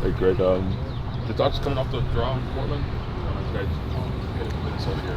Hey Greg, the Dodgers coming off the draw in Portland. You guys get it in Minnesota here.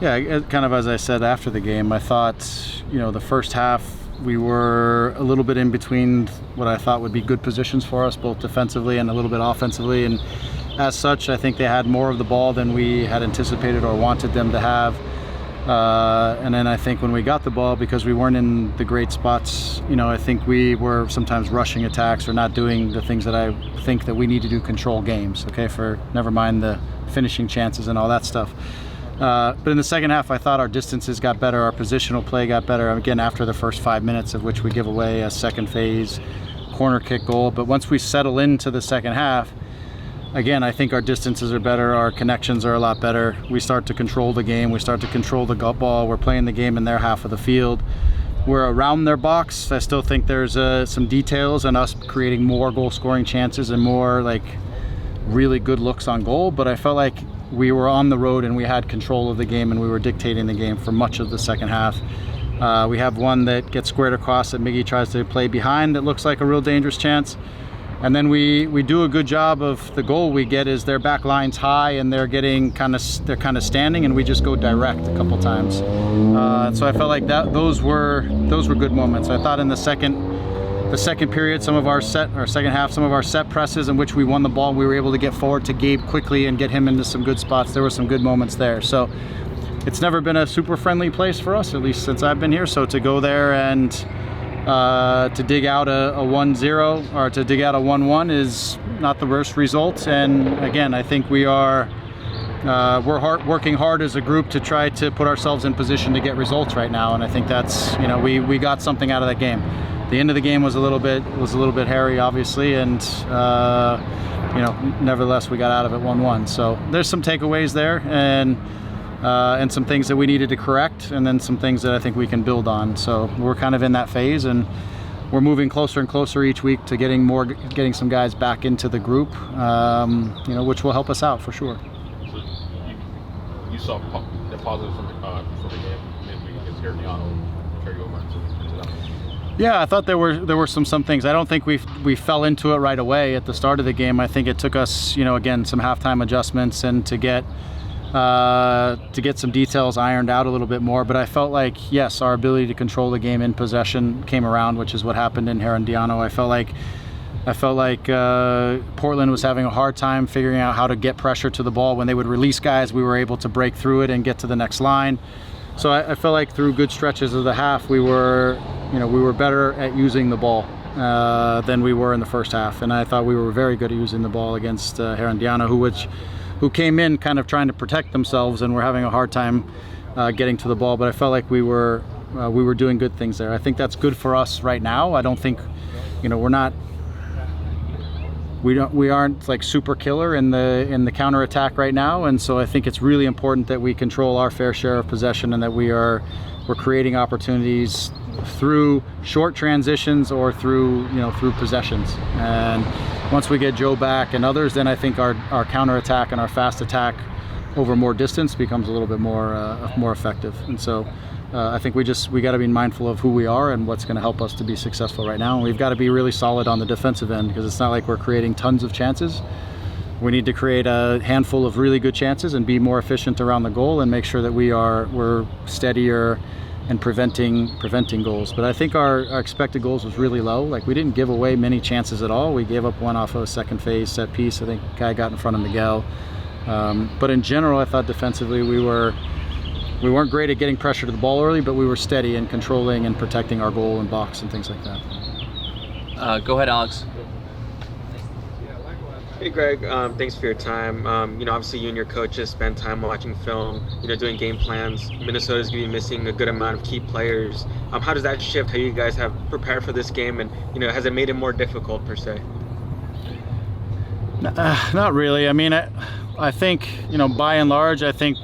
Yeah, kind of as I said after the game, I thought, the first half we were a little bit in between what I thought would be good positions for us, both defensively and a little bit offensively. And as such, I think they had more of the ball than we had anticipated or wanted them to have. And then I think when we got the ball, because we weren't in the great spots, I think we were sometimes rushing attacks or not doing the things that I think that we need to do control games, okay, for never mind the finishing chances and all that stuff. But in the second half, I thought our distances got better, our positional play got better, again, after the first 5 minutes, of which we give away a second phase corner kick goal. But once we settle into the second half, again, I think our distances are better, our connections are a lot better. We start to control the game, we start to control the ball, we're playing the game in their half of the field. We're around their box. I still think there's some details and us creating more goal scoring chances and more really good looks on goal, but I felt like we were on the road and we had control of the game and we were dictating the game for much of the second half. We have one that gets squared across that Miggy tries to play behind that looks like a real dangerous chance. And then we do a good job of the goal we get is their back line's high and they're kind of standing, and we just go direct a couple times. So I felt like those were good moments. I thought in the second period, some of our set presses in which we won the ball, we were able to get forward to Gabe quickly and get him into some good spots. There were some good moments there. So it's never been a super friendly place for us, at least since I've been here. So to go there and to dig out a 1-0 or to dig out a 1-1 is not the worst result. And again, I think we're working hard as a group to try to put ourselves in position to get results right now. And I think that's, we got something out of that game. The end of the game was a little bit hairy, obviously, and nevertheless we got out of it 1-1. So there's some takeaways there, and some things that we needed to correct, and then some things that I think we can build on. So we're kind of in that phase, and we're moving closer and closer each week to getting some guys back into the group, which will help us out for sure. So you saw the positive from the game midweek against Herediano carry over into that. Yeah, I thought there were some things. I don't think we fell into it right away at the start of the game. I think it took us, again, some halftime adjustments and to get some details ironed out a little bit more. But I felt like, yes, our ability to control the game in possession came around, which is what happened in Herediano. I felt like Portland was having a hard time figuring out how to get pressure to the ball. When they would release guys, we were able to break through it and get to the next line. So I felt like through good stretches of the half, we were better at using the ball than we were in the first half. And I thought we were very good at using the ball against Herediano, who came in kind of trying to protect themselves and were having a hard time getting to the ball. But I felt like we were doing good things there. I think that's good for us right now. I don't think, we aren't like super killer in the counter attack right now, and so I think it's really important that we control our fair share of possession and that we're creating opportunities through short transitions or through possessions. And once we get Joe back and others, then I think our counter attack and our fast attack over more distance becomes a little bit more effective. And so I think we got to be mindful of who we are and what's going to help us to be successful right now. And we've got to be really solid on the defensive end, because it's not like we're creating tons of chances. We need to create a handful of really good chances and be more efficient around the goal and make sure that we're steadier and preventing goals. But I think our expected goals was really low. Like, we didn't give away many chances at all. We gave up one off of a second phase set piece. I think guy got in front of Miguel. But in general, I thought defensively we weren't great at getting pressure to the ball early, but we were steady in controlling and protecting our goal and box and things like that. Go ahead, Alex. Hey Greg, thanks for your time. Obviously you and your coaches spend time watching film, doing game plans. Minnesota's going to be missing a good amount of key players. How does that shift how you guys have prepared for this game, and has it made it more difficult per se? Not really. I mean, I think, by and large, I think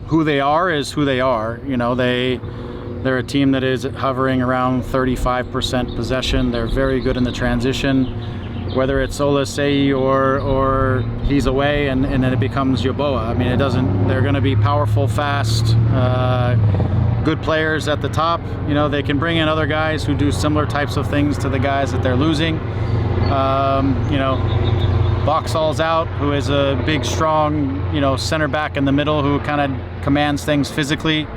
who they are is who they are. They're a team that is hovering around 35% possession. They're very good in the transition, whether it's Olasei or he's away and then it becomes Yoboa. I mean, they're going to be powerful, fast, good players at the top. You know, they can bring in other guys who do similar types of things to the guys that they're losing. You know, Boxall's out, who is a big, strong, you know, center back in the middle who kind of commands things physically.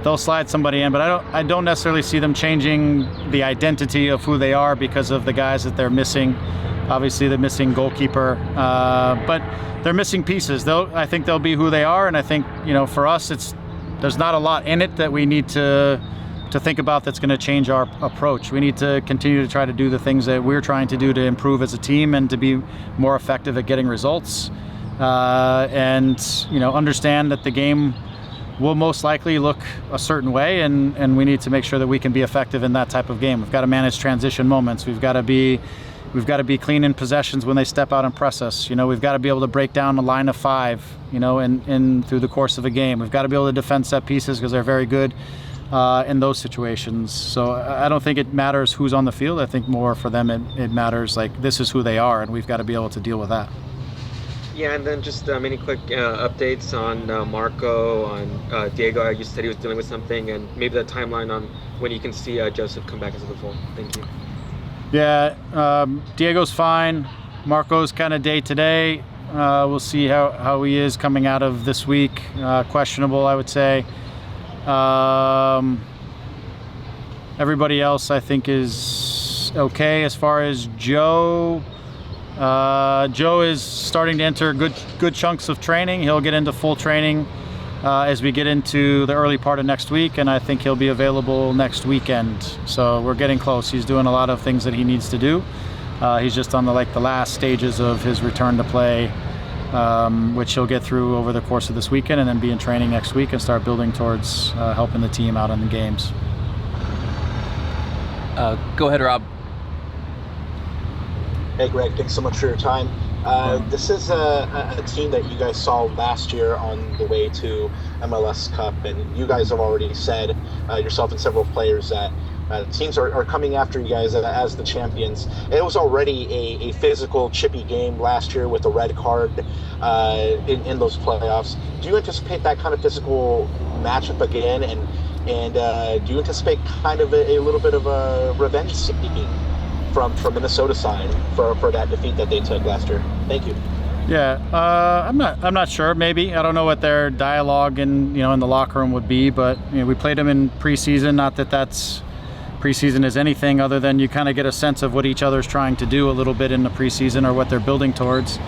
They'll slide somebody in, but I don't necessarily see them changing the identity of who they are because of the guys that they're missing. Obviously, they're missing goalkeeper, but they're missing pieces. I think they'll be who they are, and I think, you know, for us, there's not a lot in it that we need to think about that's going to change our approach. We need to continue to try to do the things that we're trying to do to improve as a team and to be more effective at getting results, and, you know, understand that the game will most likely look a certain way, and we need to make sure that we can be effective in that type of game. We've got to manage transition moments. We've got to be clean in possessions when they step out and press us. You know, we've got to be able to break down a line of 5, you know, in through the course of a game. We've got to be able to defend set pieces because they're very good in those situations. So I don't think it matters who's on the field. I think more for them it matters, like, this is who they are, and we've got to be able to deal with that. Yeah, and then just any quick updates on Marco, on Diego. You said he was dealing with something, and maybe the timeline on when you can see Joseph come back as a full. Thank you. Yeah, Diego's fine. Marco's kind of day to day. We'll see how he is coming out of this week. Questionable, I would say. Everybody else, I think, is okay. As far as Joe is starting to enter good chunks of training. He'll get into full training as we get into the early part of next week, and I think he'll be available next weekend. So we're getting close. He's doing a lot of things that he needs to do. He's just on the last stages of his return to play, which he'll get through over the course of this weekend, and then be in training next week and start building towards helping the team out in the games. Go ahead, Rob. Hey, Greg, thanks so much for your time. This is a team that you guys saw last year on the way to MLS Cup, and you guys have already said, yourself and several players, that teams are coming after you guys as the champions. It was already a physical, chippy game last year with a red card in those playoffs. Do you anticipate that kind of physical matchup again, and do you anticipate kind of a little bit of a revenge seeking from Minnesota side for that defeat that they took last year? Thank you. Yeah, I'm not sure. Maybe, I don't know what their dialogue in the locker room would be, but we played them in preseason. Not that that's preseason is anything other than you kind of get a sense of what each other's trying to do a little bit in the preseason, or what they're building towards.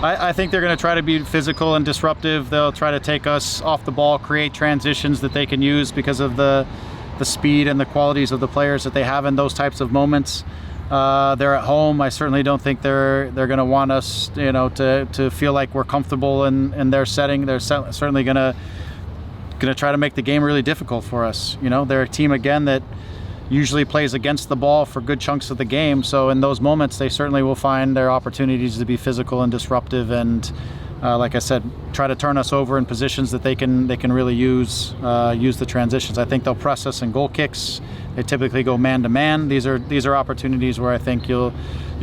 I think they're going to try to be physical and disruptive. They'll try to take us off the ball, create transitions that they can use because of the speed and the qualities of the players that they have in those types of moments. They're at home. I certainly don't think they're going to want us, to feel like we're comfortable in their setting. They're certainly going to try to make the game really difficult for us. They're a team, again, that usually plays against the ball for good chunks of the game. So in those moments, they certainly will find their opportunities to be physical and disruptive, and like I said, try to turn us over in positions that they can really use the transitions. I think they'll press us in goal kicks. They typically go man to man. These are opportunities where I think you'll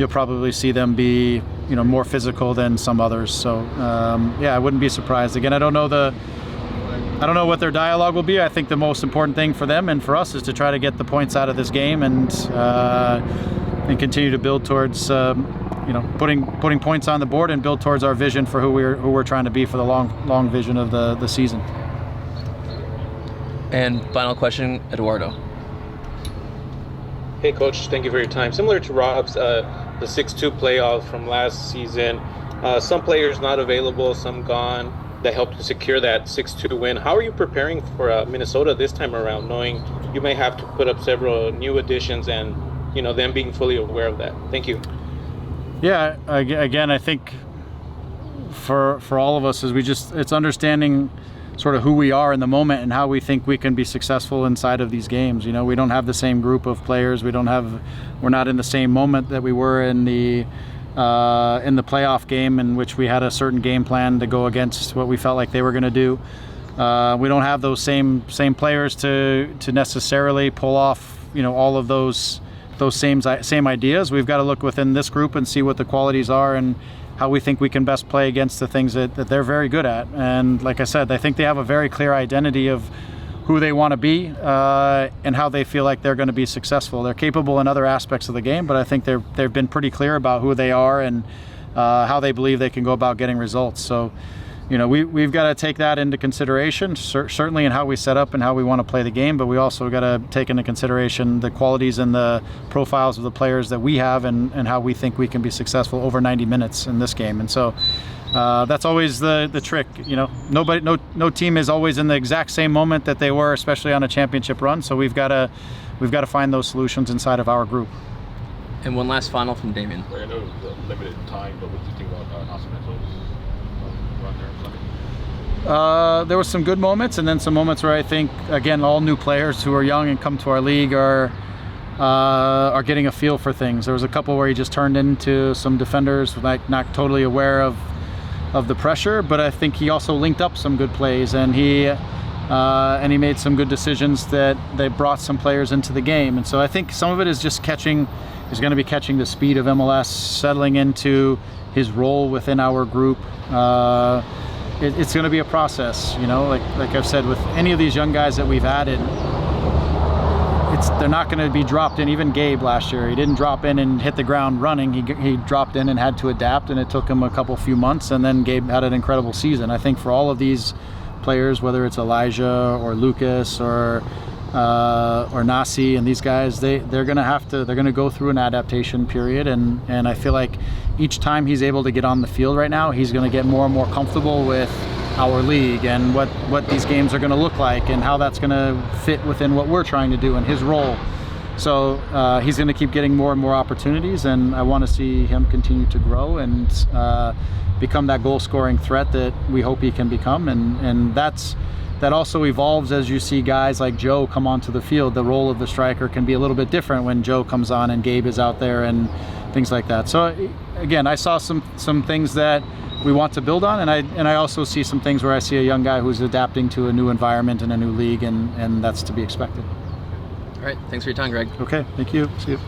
probably see them be more physical than some others. So I wouldn't be surprised. Again, I don't know what their dialogue will be. I think the most important thing for them and for us is to try to get the points out of this game and continue to build towards putting points on the board and build towards our vision for who we're trying to be for the long vision of the season. And final question, Eduardo. Hey, Coach, thank you for your time. Similar to Rob's, the 6-2 playoff from last season, some players not available, some gone, that helped to secure that 6-2 win. How are you preparing for Minnesota this time around, knowing you may have to put up several new additions and them being fully aware of that? Thank you. Yeah, again, I think for all of us it's understanding sort of who we are in the moment and how we think we can be successful inside of these games. We don't have the same group of players. We're not in the same moment that we were in the playoff game, in which we had a certain game plan to go against what we felt like they were going to do. We don't have those same players to necessarily pull off all of those same ideas. We've got to look within this group and see what the qualities are and how we think we can best play against the things that they're very good at. And like I said, I think they have a very clear identity of who they want to be and how they feel like they're going to be successful. They're capable in other aspects of the game, but I think they've been pretty clear about who they are and how they believe they can go about getting results. So, we've got to take that into consideration, certainly in how we set up and how we want to play the game, but we also got to take into consideration the qualities and the profiles of the players that we have and how we think we can be successful over 90 minutes in this game. And so that's always the trick. No team is always in the exact same moment that they were, especially on a championship run. So we've got to find those solutions inside of our group. And one last final from Damien. I know it was a limited time, but what do you think about Nacimento's run there? There was some good moments, and then some moments where I think, again, all new players who are young and come to our league are getting a feel for things. There was a couple where he just turned into some defenders, like not totally aware of the pressure, but I think he also linked up some good plays, and he made some good decisions that they brought some players into the game. And so I think some of it is just going to be catching the speed of MLS, settling into his role within our group. It's going to be a process, like I've said, with any of these young guys that we've added, they're not going to be dropped in. Even Gabe last year, he didn't drop in and hit the ground running. He dropped in and had to adapt, and it took him a few months, and then Gabe had an incredible season. I think for all of these players, whether it's Elijah or Lucas or Nasi and these guys, they're going to go through an adaptation period, and I feel like each time he's able to get on the field right now, he's going to get more and more comfortable with our league and what these games are going to look like and how that's going to fit within what we're trying to do and his role. So he's going to keep getting more and more opportunities, and I want to see him continue to grow and become that goal-scoring threat that we hope he can become, and that also evolves as you see guys like Joe come onto the field. The role of the striker can be a little bit different when Joe comes on and Gabe is out there and things like that. So again, I saw some things that we want to build on, and I also see some things where I see a young guy who's adapting to a new environment and a new league, and that's to be expected. All right, thanks for your time, Greg. Okay, thank you. See you.